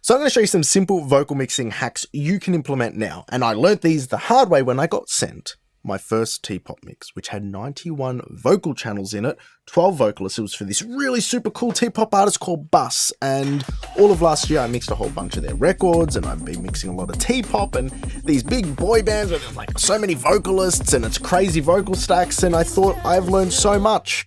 So I'm going to show you some simple vocal mixing hacks you can implement now. And I learnt these the hard way when I got sent my first T-pop mix, which had 91 vocal channels in it, 12 vocalists. It was for this really super cool T-pop artist called Bus. And all of last year I mixed a whole bunch of their records, and I've been mixing a lot of T-pop and these big boy bands where there's like so many vocalists and it's crazy vocal stacks, and I thought I've learned so much.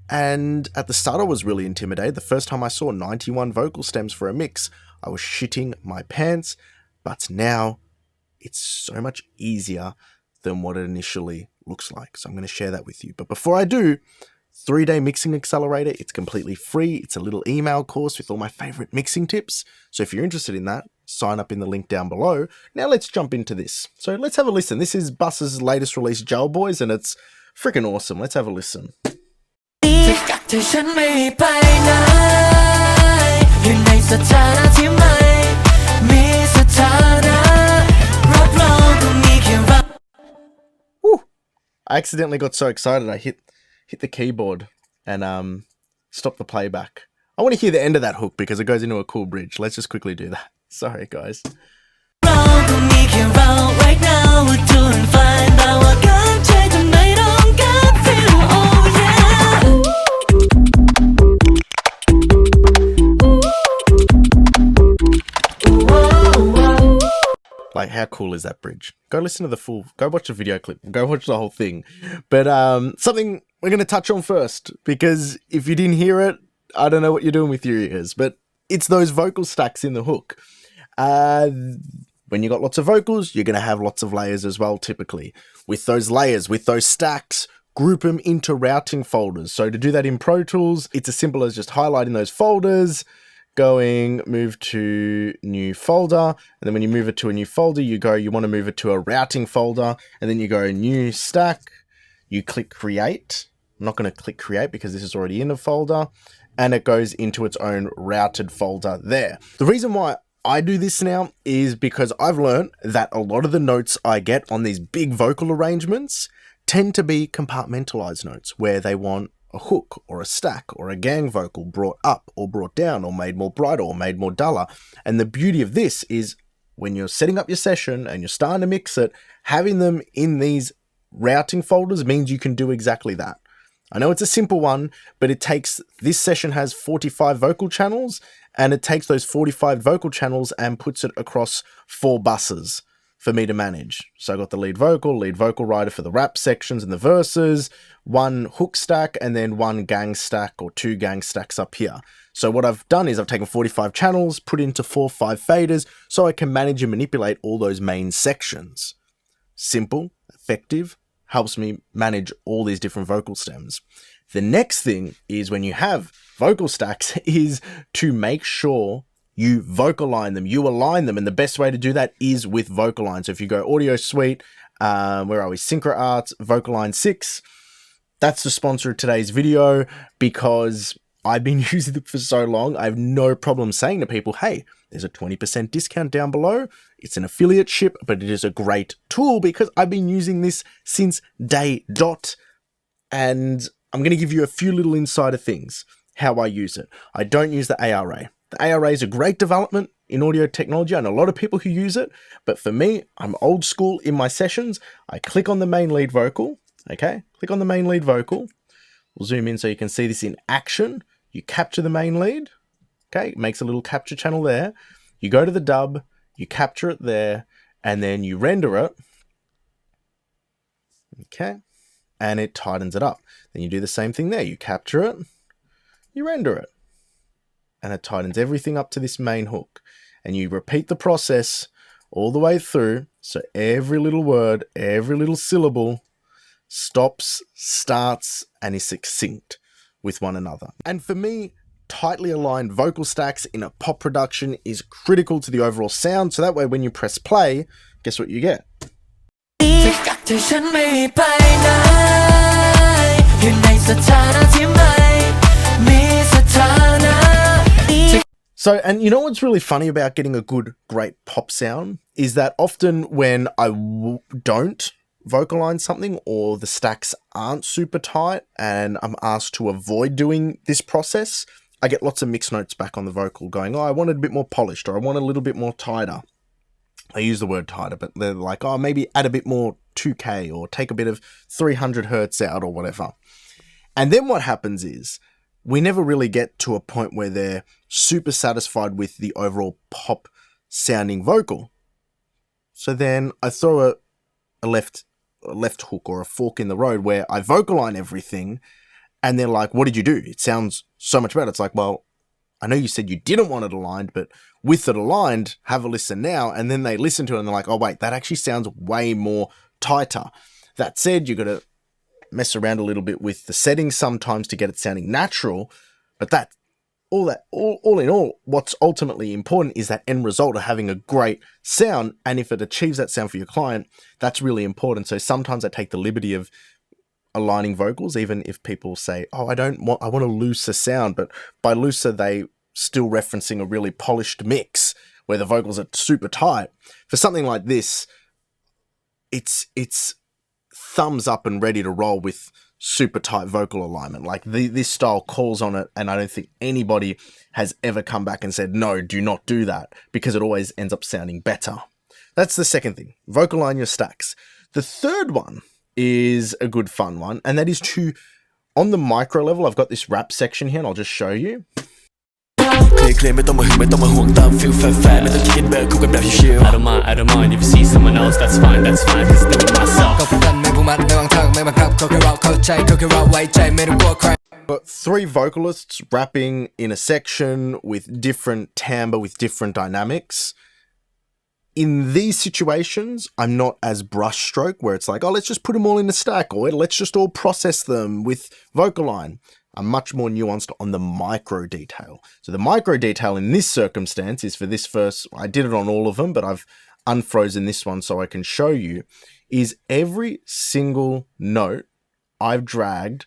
And at the start I was really intimidated. The first time I saw 91 vocal stems for a mix, I was shitting my pants, but now it's so much easier than what it initially looks like. So I'm going to share that with you. But before I do, 3-day mixing accelerator, it's completely free. It's a little email course with all my favorite mixing tips. So if you're interested in that, sign up in the link down below. Now let's jump into this. So let's have a listen. This is Bus's latest release, Gel Boys, and it's freaking awesome. Let's have a listen. I accidentally got so excited I hit the keyboard and stopped the playback. I want to hear the end of that hook because it goes into a cool bridge. Let's just quickly do that. Sorry guys. Like, how cool is that bridge? Go listen to the full, go watch the video clip, go watch the whole thing. But something we're going to touch on first, because if you didn't hear it, I don't know what you're doing with your ears, but it's those vocal stacks in the hook. When you got lots of vocals, you're going to have lots of layers as well, typically. With those layers, with those stacks, group them into routing folders. So to do that in Pro Tools, it's as simple as just highlighting those folders, move to new folder, and then when you move it to a new folder, you want to move it to a routing folder, and then you go new stack, you click create. I'm not going to click create because this is already in a folder, and it goes into its own routed folder there. The reason why I do this now is because I've learned that a lot of the notes I get on these big vocal arrangements tend to be compartmentalized notes where they want a hook or a stack or a gang vocal brought up or brought down or made more brighter or made more duller. And the beauty of this is when you're setting up your session and you're starting to mix it, having them in these routing folders means you can do exactly that. I know it's a simple one, but this session has 45 vocal channels, and it takes those 45 vocal channels and puts it across 4 buses for me to manage. So I got the lead vocal writer for the rap sections and the verses, 1 hook stack, and then 1 gang stack or 2 gang stacks up here. So what I've done is I've taken 45 channels, put into 4 5 faders, so I can manage and manipulate all those main sections. Simple, effective, helps me manage all these different vocal stems. The next thing is when you have vocal stacks is to make sure you vocal-line them, you align them, and the best way to do that is with VocAlign. So if you go Audio Suite, where are we? Synchro Arts, VocAlign 6. That's the sponsor of today's video because I've been using it for so long. I have no problem saying to people, hey, there's a 20% discount down below. It's an affiliate ship, but it is a great tool because I've been using this since day dot. And I'm going to give you a few little insider things, how I use it. I don't use the ARA. The ARA is a great development in audio technology. I know a lot of people who use it, but for me, I'm old school in my sessions. I click on the main lead vocal, okay? Click on the main lead vocal. We'll zoom in so you can see this in action. You capture the main lead, okay? It makes a little capture channel there. You go to the dub, you capture it there, and then you render it, okay? And it tightens it up. Then you do the same thing there. You capture it, you render it, and it tightens everything up to this main hook. And you repeat the process all the way through, so every little word, every little syllable stops, starts, and is succinct with one another. And for me, tightly aligned vocal stacks in a pop production is critical to the overall sound, so that way when you press play, guess what you get? So, and you know what's really funny about getting a great pop sound is that often when I don't vocalize something or the stacks aren't super tight and I'm asked to avoid doing this process, I get lots of mixed notes back on the vocal going, oh, I want it a bit more polished, or I want it a little bit more tighter. I use the word tighter, but they're like, oh, maybe add a bit more 2K or take a bit of 300 hertz out or whatever. And then what happens is we never really get to a point where they're super satisfied with the overall pop sounding vocal. So then I throw a left hook or a fork in the road where I vocal line everything, and they're like, what did you do? It sounds so much better. It's like, well, I know you said you didn't want it aligned, but with it aligned, have a listen now. And then they listen to it and they're like, oh wait, that actually sounds way more tighter. That said, you got to mess around a little bit with the settings sometimes to get it sounding natural, but all in all, what's ultimately important is that end result of having a great sound. And if it achieves that sound for your client, that's really important. So sometimes I take the liberty of aligning vocals, even if people say, oh, I want a looser sound, but by looser, they still referencing a really polished mix where the vocals are super tight. For something like this, it's thumbs up and ready to roll with super tight vocal alignment. Like this style calls on it, and I don't think anybody has ever come back and said, no, do not do that, because it always ends up sounding better. That's the second thing, vocal line your stacks. The third one is a good fun one, and that is on the micro level, I've got this rap section here, and I'll just show you. I don't mind if you see someone else, that's fine, cause do it myself. Got 3 vocalists rapping in a section with different timbre, with different dynamics. In these situations, I'm not as brushstroke where it's like, oh, let's just put them all in a stack, or let's just all process them with vocal line. I'm much more nuanced on the micro detail. So the micro detail in this circumstance is for this verse, I did it on all of them, but I've unfrozen this one so I can show you, is every single note I've dragged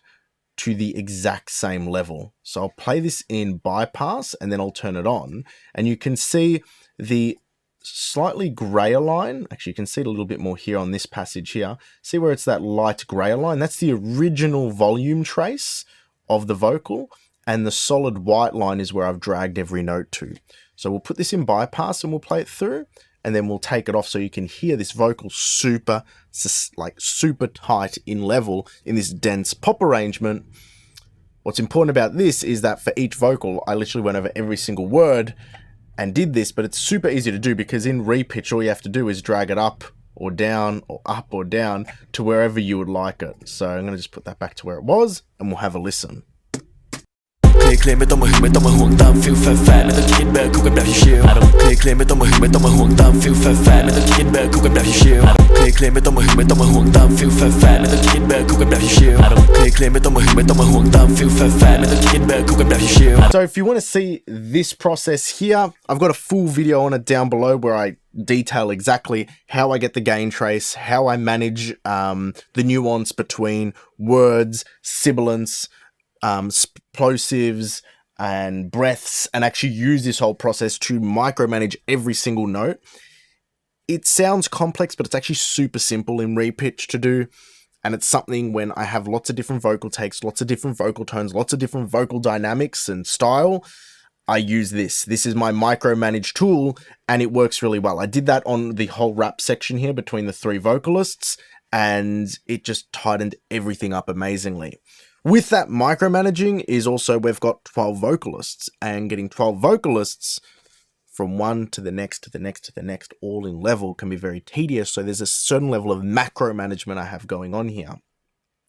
to the exact same level. So I'll play this in bypass and then I'll turn it on, and you can see the slightly grayer line. Actually, you can see it a little bit more here on this passage here. See where it's that light grayer line? That's the original volume trace of the vocal, and the solid white line is where I've dragged every note to. So we'll put this in bypass and we'll play it through, and then we'll take it off so you can hear this vocal super tight in level in this dense pop arrangement. What's important about this is that for each vocal, I literally went over every single word and did this, but it's super easy to do because in repitch, all you have to do is drag it up or down or up or down to wherever you would like it. So I'm going to just put that back to where it was and we'll have a listen. I So if you want to see this process here, I've got a full video on it down below where I detail exactly how I get the gain trace, how I manage the nuance between words, sibilants, plosives, and breaths, and actually use this whole process to micromanage every single note. It sounds complex, but it's actually super simple in repitch to do. And it's something when I have lots of different vocal takes, lots of different vocal tones, lots of different vocal dynamics and style, I use this. This is my micromanage tool, and it works really well. I did that on the whole rap section here between the 3 vocalists, and it just tightened everything up amazingly. With that micromanaging is also we've got 12 vocalists, and getting 12 vocalists from one to the next, to the next, to the next, all in level can be very tedious. So there's a certain level of macro management I have going on here.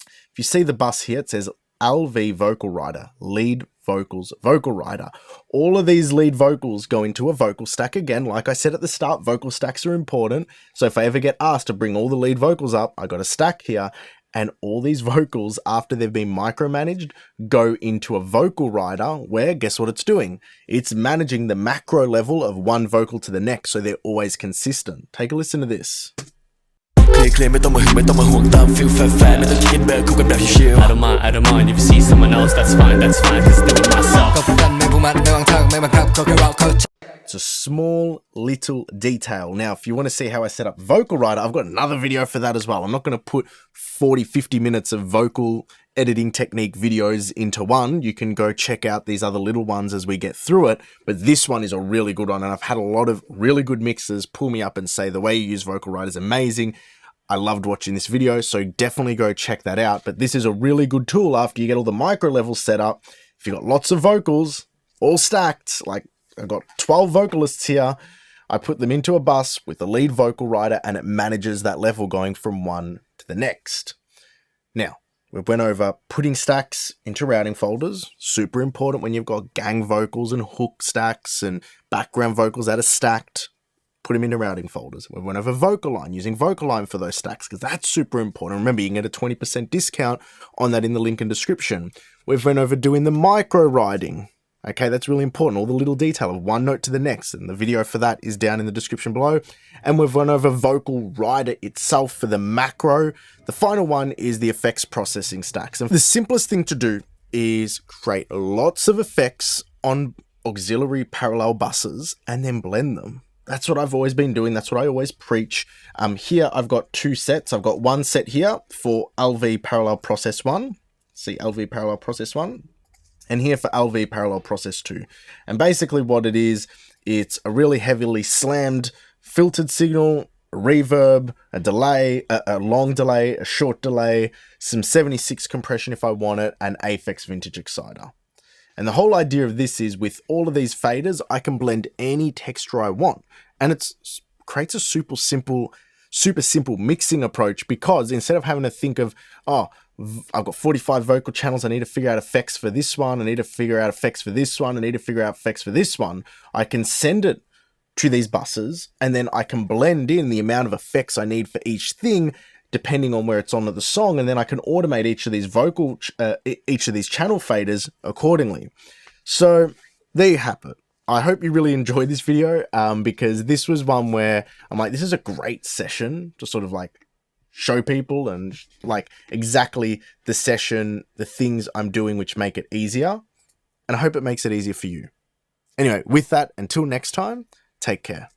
If you see the bus here, it says LV vocal writer, lead vocals vocal writer. All of these lead vocals go into a vocal stack. Again, like I said at the start, vocal stacks are important. So if I ever get asked to bring all the lead vocals up, I got a stack here. And all these vocals, after they've been micromanaged, go into a vocal writer where, guess what it's doing? It's managing the macro level of one vocal to the next, so they're always consistent. Take a listen to this. I don't mind if you see someone else, that's fine, cause do it myself. It's a small little detail. Now, if you want to see how I set up Vocal Rider, I've got another video for that as well. I'm not going to put 40, 50 minutes of vocal editing technique videos into one. You can go check out these other little ones as we get through it. But this one is a really good one. And I've had a lot of really good mixers pull me up and say the way you use Vocal Rider is amazing. I loved watching this video, so definitely go check that out. But this is a really good tool after you get all the micro levels set up. If you've got lots of vocals, all stacked, like I've got 12 vocalists here, I put them into a bus with the lead vocal rider and it manages that level going from one to the next. Now, we went over putting stacks into routing folders. Super important when you've got gang vocals and hook stacks and background vocals that are stacked. Put them into routing folders. We went over vocal line, using vocal line for those stacks because that's super important. Remember, you can get a 20% discount on that in the link and description. We've went over doing the micro riding. Okay, that's really important. All the little detail of one note to the next, and the video for that is down in the description below. And we've gone over Vocal Rider itself for the macro. The final one is the effects processing stacks. And the simplest thing to do is create lots of effects on auxiliary parallel buses and then blend them. That's what I've always been doing. That's what I always preach. Here I've got two sets. I've got one set here for LV Parallel Process 1. See, LV Parallel Process 1. And here for LV Parallel Process 2. And basically what it is, it's a really heavily slammed filtered signal, a reverb, a delay, a long delay, a short delay, some 76 compression if I want it, and Aphex Vintage Exciter. And the whole idea of this is with all of these faders, I can blend any texture I want. And it creates a super simple mixing approach because instead of having to think of, oh, I've got 45 vocal channels, I need to figure out effects for this one, I need to figure out effects for this one, I need to figure out effects for this one, I can send it to these buses and then I can blend in the amount of effects I need for each thing depending on where it's on the song, and then I can automate each of these each of these channel faders accordingly. So there you have it. I hope you really enjoyed this video because this was one where I'm like, this is a great session to sort of like show people and like exactly the session, the things I'm doing which make it easier. And I hope it makes it easier for you. Anyway, with that, until next time, take care.